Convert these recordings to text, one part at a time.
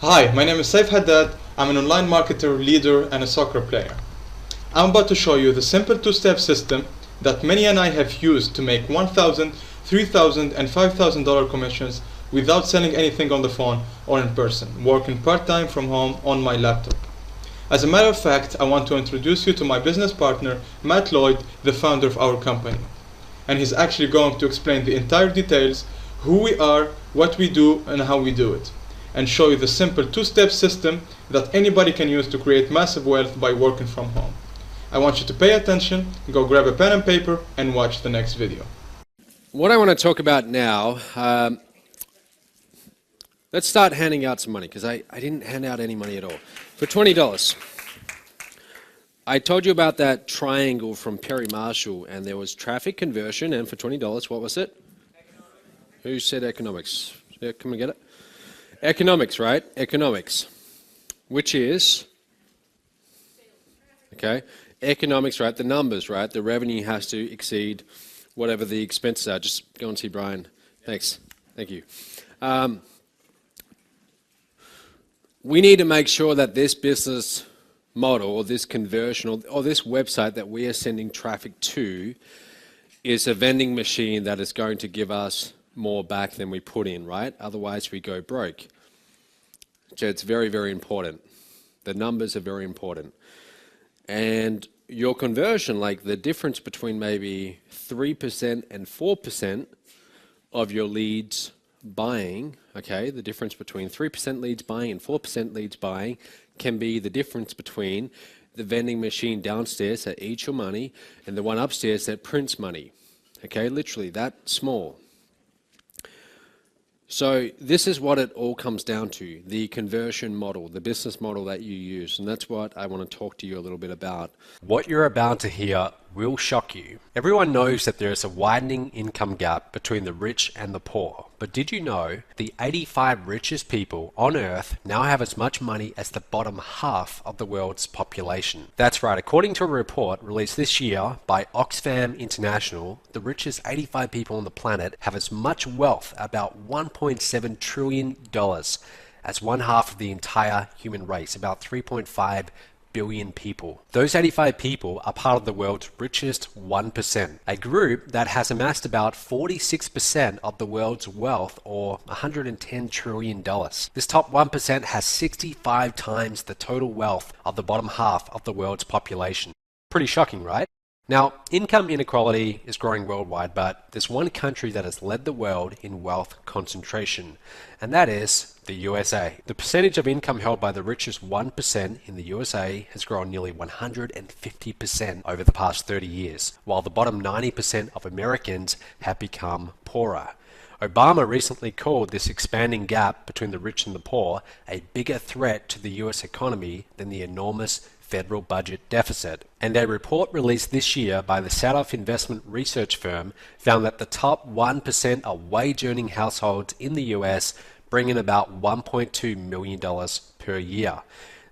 Hi, my name is Saif Haddad. I'm an online marketer, leader, and a soccer player. I'm about to show you the simple two-step system that Manny and I have used to make $1,000, $3,000, and $5,000 commissions without selling anything on the phone or in person, working part-time from home on my laptop. As a matter of fact, I want to introduce you to my business partner, Matt Lloyd, the founder of our company. And he's actually going to explain the entire details, who we are, what we do, and how we do it, and show you the simple two-step system that anybody can use to create massive wealth by working from home. I want you to pay attention, go grab a pen and paper, and watch the next video. What I want to talk about now, let's start handing out some money, because I didn't hand out any money at all. For $20, I told you about that triangle from Perry Marshall, and there was traffic conversion, and for $20, what was it? Economics. Who said economics? Yeah, can we get it? Economics, right? Economics, which is, okay, economics, right? The numbers, right? The revenue has to exceed whatever the expenses are. Just go and see Brian. Thanks. Thank you. We need to make sure that this business model or this conversion or this website that we are sending traffic to is a vending machine that is going to give us more back than we put in, right? Otherwise we go broke. So it's very, very important. The numbers are very important. And your conversion, like the difference between maybe 3% and 4% of your leads buying, okay, the difference between 3% leads buying and 4% leads buying can be the difference between the vending machine downstairs that eats your money and the one upstairs that prints money. Okay, literally that small. So this is what it all comes down to, the conversion model, the business model that you use, and that's what I want to talk to you a little bit about. What you're about to hear will shock you. Everyone knows that there is a widening income gap between the rich and the poor. But did you know the 85 richest people on Earth now have as much money as the bottom half of the world's population? That's right, according to a report released this year by Oxfam International, the richest 85 people on the planet have as much wealth, about $1.7 trillion, as one half of the entire human race, about 3.5 billion people. Those 85 people are part of the world's richest 1%, a group that has amassed about 46% of the world's wealth, or $110 trillion. This top 1% has 65 times the total wealth of the bottom half of the world's population. Pretty shocking, right? Now, income inequality is growing worldwide, but there's one country that has led the world in wealth concentration, and that is the USA. The percentage of income held by the richest 1% in the USA has grown nearly 150% over the past 30 years, while the bottom 90% of Americans have become poorer. Obama recently called this expanding gap between the rich and the poor a bigger threat to the US economy than the enormous federal budget deficit. And a report released this year by the Sadoff investment research firm found that the top 1% of wage-earning households in the US bring in about $1.2 million per year.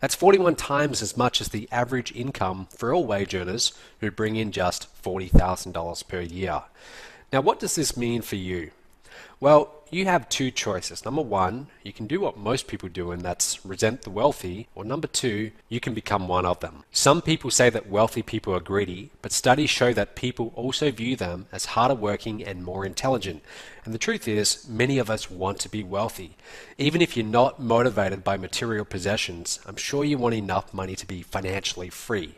That's 41 times as much as the average income for all wage earners who bring in just $40,000 per year. Now, what does this mean for you? Well, you have two choices. Number one, you can do what most people do, and that's resent the wealthy, or number two, you can become one of them. Some people say that wealthy people are greedy, but studies show that people also view them as harder working and more intelligent. And the truth is, many of us want to be wealthy. Even if you're not motivated by material possessions, I'm sure you want enough money to be financially free,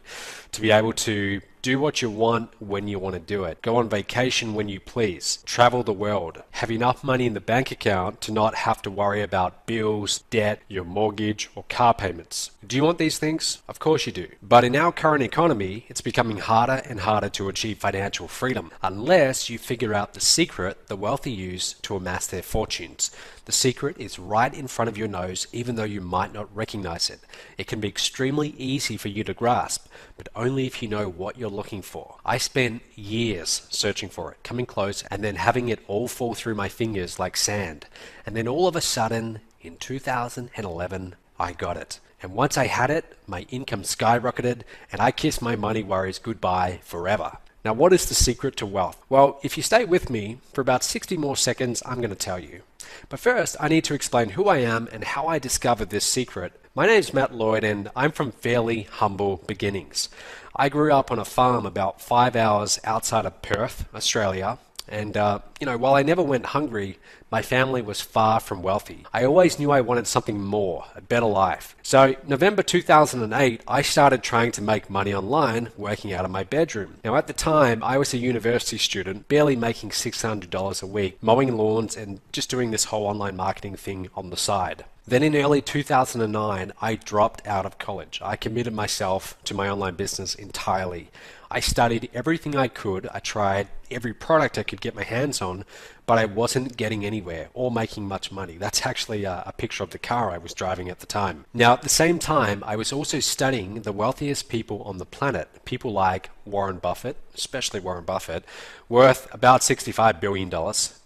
to be able to do what you want when you want to do it, go on vacation when you please, travel the world, have enough money in the bank account to not have to worry about bills, debt, your mortgage, or car payments. Do you want these things? Of course you do. But in our current economy, it's becoming harder and harder to achieve financial freedom unless you figure out the secret the wealthy use to amass their fortunes. The secret is right in front of your nose, even though you might not recognize it. It can be extremely easy for you to grasp, but only if you know what you're looking for. I spent years searching for it, coming close, and then having it all fall through my fingers like sand. And then all of a sudden, in 2011, I got it. And once I had it, my income skyrocketed, and I kissed my money worries goodbye forever. Now, what is the secret to wealth? Well, if you stay with me for about 60 more seconds, I'm going to tell you. But first, I need to explain who I am and how I discovered this secret. My name's Matt Lloyd, and I'm from fairly humble beginnings. I grew up on a farm about 5 hours outside of Perth, Australia. And, while I never went hungry, my family was far from wealthy. I always knew I wanted something more, a better life. So, November 2008, I started trying to make money online, working out of my bedroom. Now, at the time, I was a university student, barely making $600 a week, mowing lawns and just doing this whole online marketing thing on the side. Then in early 2009, I dropped out of college. I committed myself to my online business entirely. I studied everything I could. I tried every product I could get my hands on, but I wasn't getting anywhere or making much money. That's actually a picture of the car I was driving at the time. Now, at the same time, I was also studying the wealthiest people on the planet, people like Warren Buffett, especially Warren Buffett, worth about $65 billion,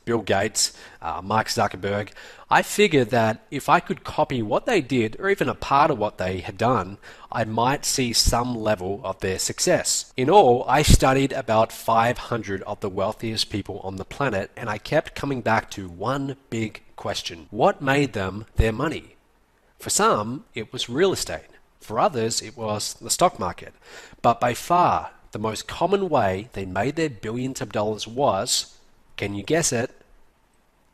Bill Gates, Mark Zuckerberg. I figured that if I could copy what they did, or even a part of what they had done, I might see some level of their success. In all, I studied about 500 of the wealthiest people on the planet, and I kept coming back to one big question. What made them their money? For some, it was real estate. For others, it was the stock market. But by far, the most common way they made their billions of dollars was, can you guess it?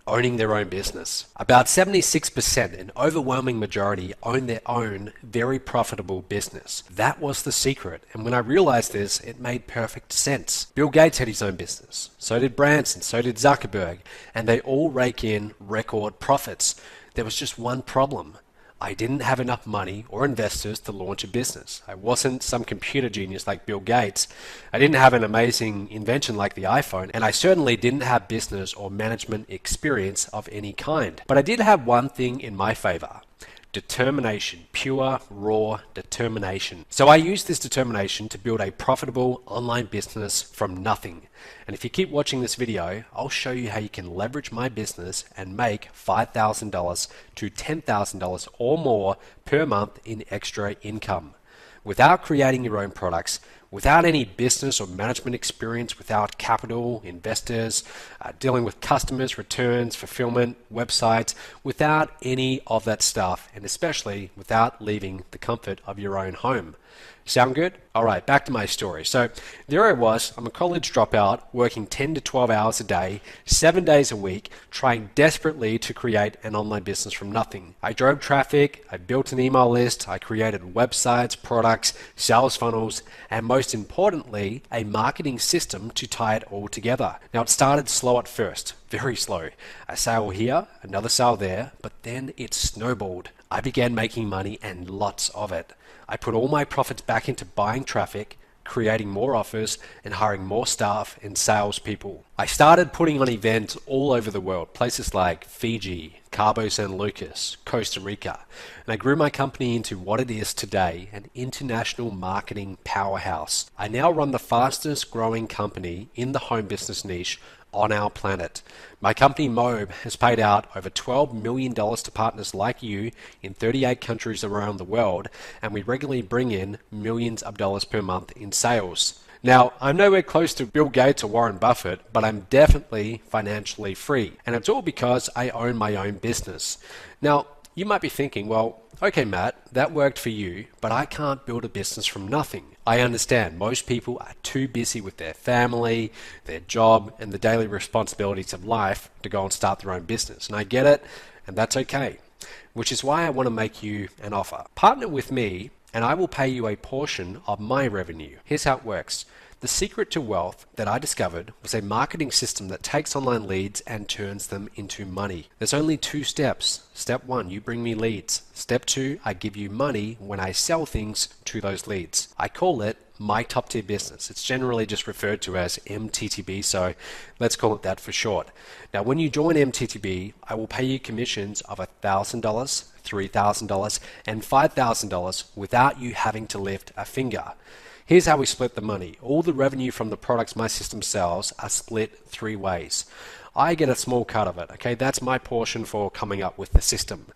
Owning their own business. About 76%, an overwhelming majority, own their own very profitable business. That was the secret, and when I realized this, it made perfect sense. Bill Gates had his own business, so did Branson, so did Zuckerberg, and they all rake in record profits. There was just one problem. I didn't have enough money or investors to launch a business. I wasn't some computer genius like Bill Gates. I didn't have an amazing invention like the iPhone, and I certainly didn't have business or management experience of any kind. But I did have one thing in my favor. Determination, pure, raw determination. So I used this determination to build a profitable online business from nothing. And if you keep watching this video, I'll show you how you can leverage my business and make $5,000 to $10,000 or more per month in extra income without creating your own products, without any business or management experience, without capital, investors, dealing with customers, returns, fulfillment, websites, without any of that stuff, and especially without leaving the comfort of your own home. Sound good? All right, back to my story. So there I was, I'm a college dropout, working 10 to 12 hours a day, 7 days a week, trying desperately to create an online business from nothing. I drove traffic, I built an email list, I created websites, products, sales funnels, and most importantly, a marketing system to tie it all together. Now, it started slow at first, very slow. A sale here, another sale there, but then it snowballed. I began making money and lots of it. I put all my profits back into buying traffic, creating more offers, and hiring more staff and salespeople. I started putting on events all over the world, places like Fiji, Cabo San Lucas, Costa Rica, and I grew my company into what it is today, an international marketing powerhouse. I now run the fastest growing company in the home business niche on our planet. My company Mobe has paid out over $12 million to partners like you in 38 countries around the world, and we regularly bring in millions of dollars per month in sales. Now, I'm nowhere close to Bill Gates or Warren Buffett, but I'm definitely financially free, and it's all because I own my own business. Now, you might be thinking, well, okay, Matt, that worked for you, but I can't build a business from nothing. I understand most people are too busy with their family, their job, and the daily responsibilities of life to go and start their own business. And I get it, and that's okay. Which is why I want to make you an offer. Partner with me, and I will pay you a portion of my revenue. Here's how it works. The secret to wealth that I discovered was a marketing system that takes online leads and turns them into money. There's only 2 steps. Step 1, you bring me leads. Step 2, I give you money when I sell things to those leads. I call it my top tier business. It's generally just referred to as MTTB, so let's call it that for short. Now, when you join MTTB, I will pay you commissions of $1,000, $3,000, and $5,000 without you having to lift a finger. Here's how we split the money. All the revenue from the products my system sells are split 3 ways. I get a small cut of it, okay? That's my portion for coming up with the system.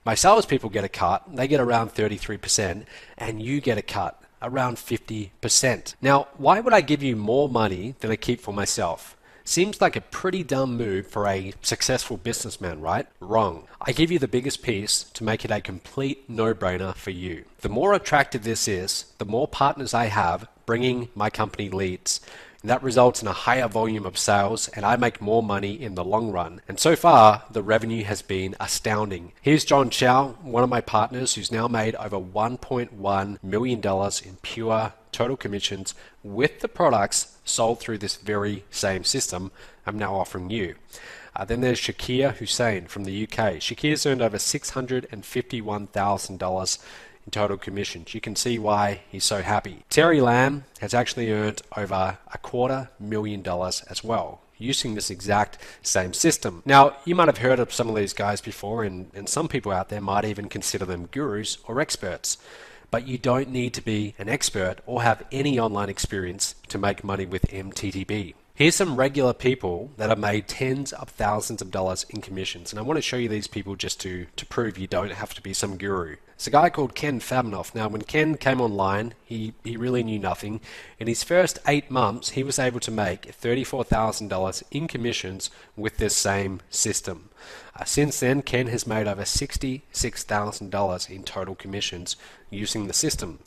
My salespeople get a cut, they get around 33%, and you get a cut, around 50%. Now, why would I give you more money than I keep for myself? Seems like a pretty dumb move for a successful businessman, right? Wrong. I give you the biggest piece to make it a complete no-brainer for you. The more attractive this is, the more partners I have bringing my company leads. And that results in a higher volume of sales, and I make more money in the long run. And so far, the revenue has been astounding. Here's John Chow, one of my partners, who's now made over $1.1 million in pure total commissions with the products sold through this very same system I'm now offering you. Then there's Shakir Hussain from the UK. Shakir's earned over $651,000 in total commissions. You can see why he's so happy. Terry Lamb has actually earned over $250,000 as well, using this exact same system. Now, you might have heard of some of these guys before, and some people out there might even consider them gurus or experts. But you don't need to be an expert or have any online experience to make money with MTTB. Here's some regular people that have made tens of thousands of dollars in commissions. And I want to show you these people just to prove you don't have to be some guru. It's a guy called Ken Fabnoff. Now, when Ken came online, he really knew nothing. In his first 8 months, he was able to make $34,000 in commissions with this same system. Since then, Ken has made over $66,000 in total commissions using the system.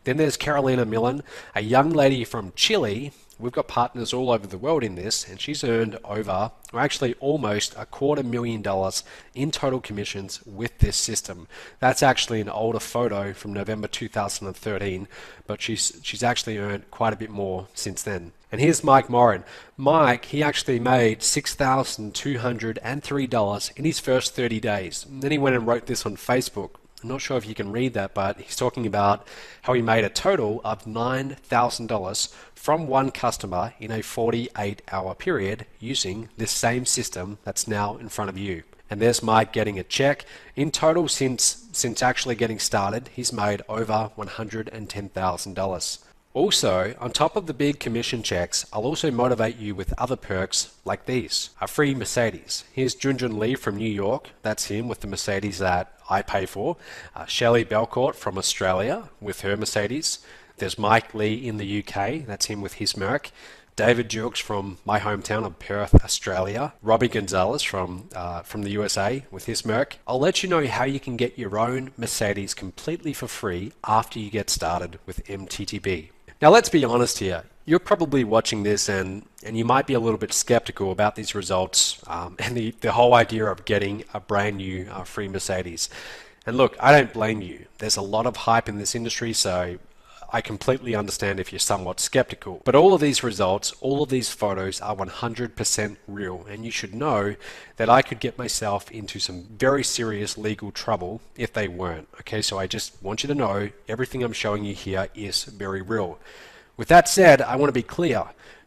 Then there's Carolina Millen, a young lady from Chile. We've got partners all over the world in this, and she's earned over, or actually almost $250,000 in total commissions with this system. That's actually an older photo from November 2013, but she's actually earned quite a bit more since then. And here's Mike Morin. Mike, he actually made $6,203 in his first 30 days. And then he went and wrote this on Facebook. I'm not sure if you can read that, but he's talking about how he made a total of $9,000 from one customer in a 48-hour period using this same system that's now in front of you. And there's Mike getting a check. In total, since actually getting started, he's made over $110,000. Also, on top of the big commission checks, I'll also motivate you with other perks like these. A free Mercedes. Here's Junjun Lee from New York. That's him with the Mercedes that I pay for. Shelley Belcourt from Australia with her Mercedes. There's Mike Lee in the UK. That's him with his Merc. David Jukes from my hometown of Perth, Australia. Robbie Gonzalez from the USA with his Merc. I'll let you know how you can get your own Mercedes completely for free after you get started with MTTB. Now, let's be honest here. You're probably watching this and you might be a little bit skeptical about these results and the whole idea of getting a brand new free Mercedes. And look, I don't blame you. There's a lot of hype in this industry, so I completely understand if you're somewhat skeptical. But all of these results, all of these photos are 100% real, and you should know that I could get myself into some very serious legal trouble if they weren't. Okay, so I just want you to know everything I'm showing you here is very real. With that said, I want to be clear.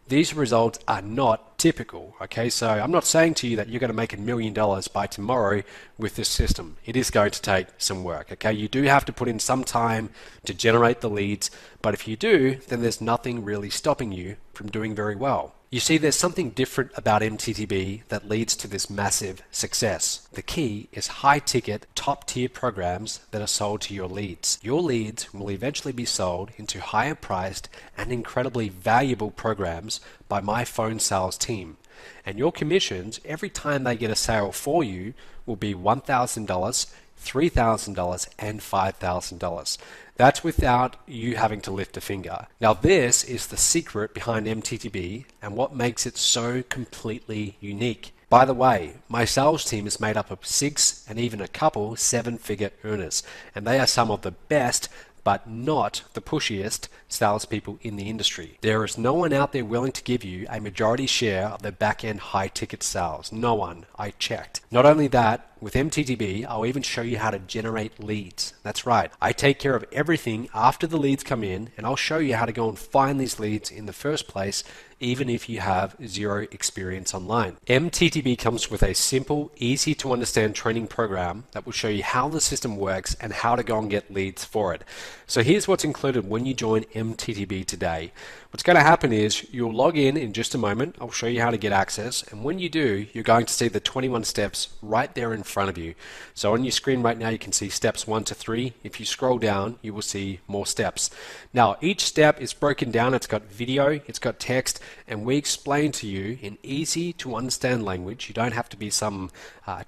These results are not typical, okay? So I'm not saying to you that you're going to make $1 million by tomorrow with this system. It is going to take some work, okay? You do have to put in some time to generate the leads, but if you do, then there's nothing really stopping you from doing very well. You see, there's something different about MTTB that leads to this massive success. The key is high-ticket, top-tier programs that are sold to your leads. Your leads will eventually be sold into higher-priced and incredibly valuable programs by my phone sales team. And your commissions, every time they get a sale for you, will be $1,000, $3,000, and $5,000. That's without you having to lift a finger. Now, this is the secret behind MTTB and what makes it so completely unique. By the way, my sales team is made up of 6 and even a couple 7-figure earners, and they are some of the best but not the pushiest salespeople in the industry. There is no one out there willing to give you a majority share of the back-end high-ticket sales. No one. I checked. Not only that, with MTTB, I'll even show you how to generate leads. That's right. I take care of everything after the leads come in, and I'll show you how to go and find these leads in the first place even if you have zero experience online. MTTB comes with a simple, easy to understand training program that will show you how the system works and how to go and get leads for it. So here's what's included when you join MTTB today. What's going to happen is you'll log in just a moment. I'll show you how to get access. And when you do, you're going to see the 21 steps right there in front of you. So on your screen right now, you can see steps 1 to 3. If you scroll down, you will see more steps. Now, each step is broken down. It's got video, it's got text, and we explain to you in easy to understand language. You don't have to be some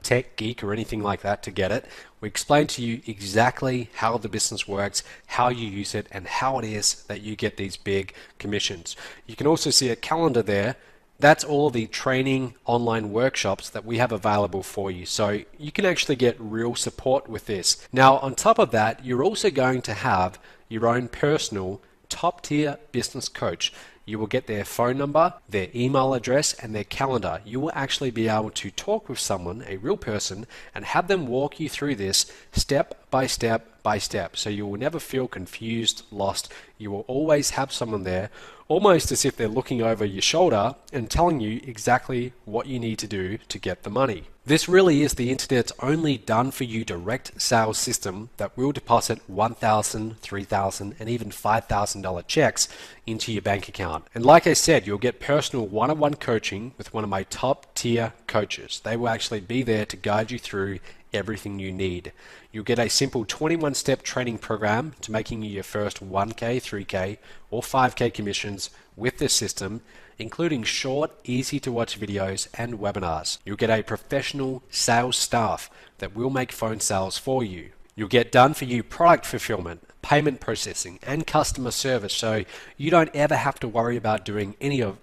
tech geek or anything like that to get it. We explain to you exactly how the business works, how you use it, and how it is that you get these big commissions. You can also see a calendar there. That's all the training online workshops that we have available for you. So you can actually get real support with this. Now, on top of that, you're also going to have your own personal top-tier business coach. You will get their phone number, their email address, and their calendar. You will actually be able to talk with someone, a real person, and have them walk you through this step by step by step. So you will never feel confused, lost. You will always have someone there, almost as if they're looking over your shoulder and telling you exactly what you need to do to get the money. This really is the internet's only done-for-you direct sales system that will deposit $1,000, $3,000, and even $5,000 checks into your bank account. And like I said, you'll get personal one-on-one coaching with one of my top-tier coaches. They will actually be there to guide you through everything you need. You'll get a simple 21-step training program to making you your first 1K, 3K, or 5K commissions with this system, including short, easy-to-watch videos and webinars. You'll get a professional sales staff that will make phone sales for you. You'll get done-for-you product fulfillment, payment processing, and customer service, so you don't ever have to worry about doing any of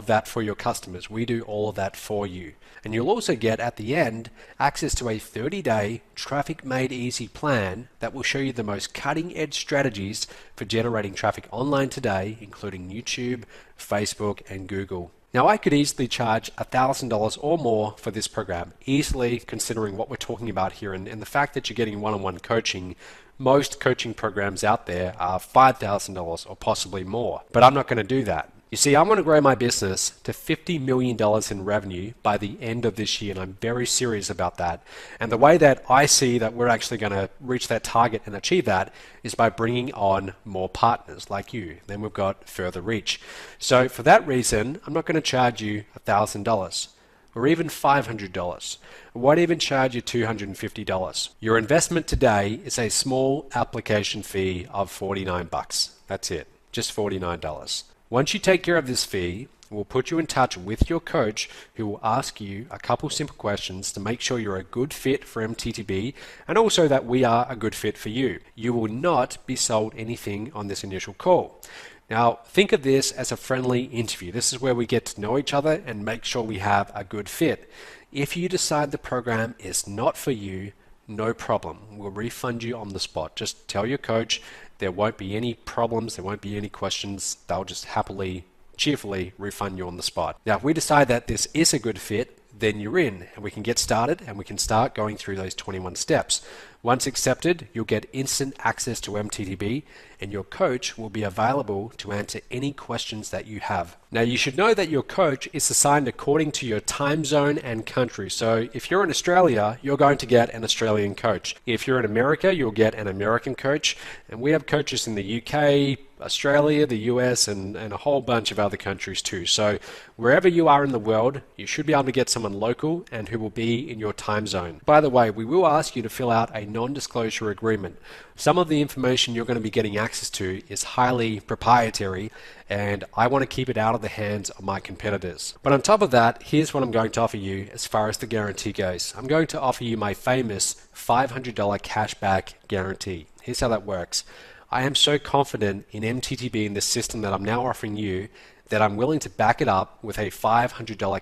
that for your customers. We do all of that for you. And you'll also get, at the end, access to a 30-day Traffic Made Easy plan that will show you the most cutting-edge strategies for generating traffic online today, including YouTube, Facebook, and Google. Now, I could easily charge $1,000 or more for this program, easily, considering what we're talking about here and the fact that you're getting one-on-one coaching. Most coaching programs out there are $5,000 or possibly more, but I'm not going to do that. You see, I want to grow my business to $50 million in revenue by the end of this year, and I'm very serious about that. And the way that I see that we're actually going to reach that target and achieve that is by bringing on more partners like you. Then we've got further reach. So for that reason, I'm not going to charge you $1,000 or even $500. I won't even charge you $250. Your investment today is a small application fee of $49. That's it, just $49. Once you take care of this fee, we'll put you in touch with your coach who will ask you a couple simple questions to make sure you're a good fit for MTTB and also that we are a good fit for you. You will not be sold anything on this initial call. Now, think of this as a friendly interview. This is where we get to know each other and make sure we have a good fit. If you decide the program is not for you, no problem. We'll refund you on the spot. Just tell your coach. There won't be any problems. There won't be any questions. They'll just happily, cheerfully refund you on the spot. Now, if we decide that this is a good fit, then you're in and we can get started and we can start going through those 21 steps. Once accepted, you'll get instant access to MTTB and your coach will be available to answer any questions that you have. Now, you should know that your coach is assigned according to your time zone and country. So if you're in Australia, you're going to get an Australian coach. If you're in America, you'll get an American coach. And we have coaches in the UK, Australia, the US, and a whole bunch of other countries too. So wherever you are in the world, you should be able to get someone local and who will be in your time zone. By the way, we will ask you to fill out a non-disclosure agreement. Some of the information you're going to be getting access to is highly proprietary and I want to keep it out of the hands of my competitors. But on top of that, here's what I'm going to offer you as far as the guarantee goes. I'm going to offer you my famous $500 cashback guarantee. Here's how that works. I am so confident in MTTB and the system that I'm now offering you that I'm willing to back it up with a $500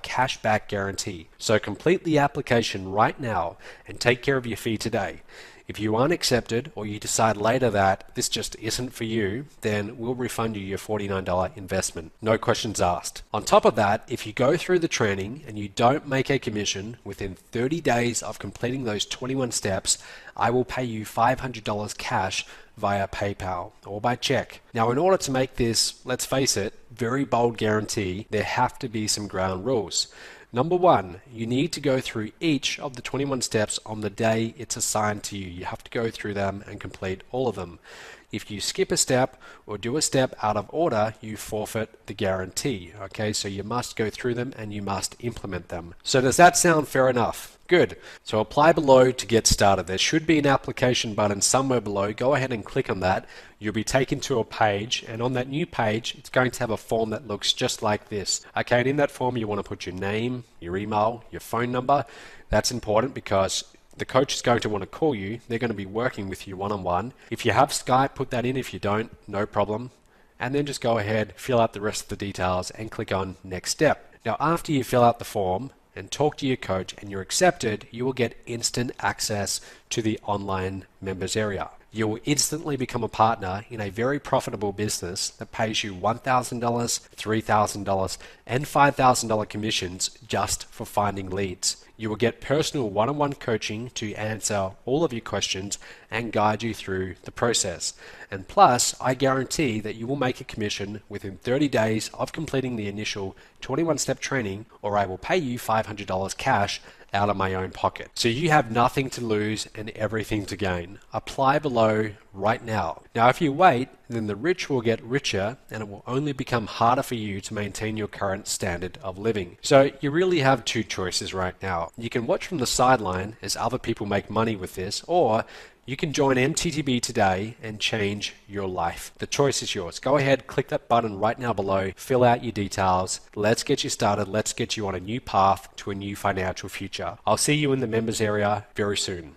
cashback guarantee. So complete the application right now and take care of your fee today. If you aren't accepted or you decide later that this just isn't for you, then we'll refund you your $49 investment. No questions asked. On top of that, if you go through the training and you don't make a commission within 30 days of completing those 21 steps, I will pay you $500 cash via PayPal or by check. Now, in order to make this, let's face it, very bold guarantee, there have to be some ground rules. Number one, you need to go through each of the 21 steps on the day it's assigned to you. You have to go through them and complete all of them. If you skip a step or do a step out of order, you forfeit the guarantee. Okay, so you must go through them and you must implement them. So does that sound fair enough? Good. So apply below to get started. There should be an application button somewhere below. Go ahead and click on that. You'll be taken to a page, and on that new page, it's going to have a form that looks just like this. Okay, and in that form, you want to put your name, your email, your phone number. That's important because the coach is going to want to call you. They're going to be working with you one-on-one. If you have Skype, put that in. If you don't, no problem. And then just go ahead, fill out the rest of the details, and click on Next Step. Now, after you fill out the form and talk to your coach and you're accepted, you will get instant access to the online members area. You will instantly become a partner in a very profitable business that pays you $1,000, $3,000, and $5,000 commissions just for finding leads. You will get personal one-on-one coaching to answer all of your questions and guide you through the process. And plus, I guarantee that you will make a commission within 30 days of completing the initial 21-step training, or I will pay you $500 cash out of my own pocket. So you have nothing to lose and everything to gain. Apply below right now. Now, if you wait, then the rich will get richer and it will only become harder for you to maintain your current standard of living. So you really have two choices right now. You can watch from the sideline as other people make money with this, or you can join MTTB today and change your life. The choice is yours. Go ahead, click that button right now below, fill out your details. Let's get you started. Let's get you on a new path to a new financial future. I'll see you in the members area very soon.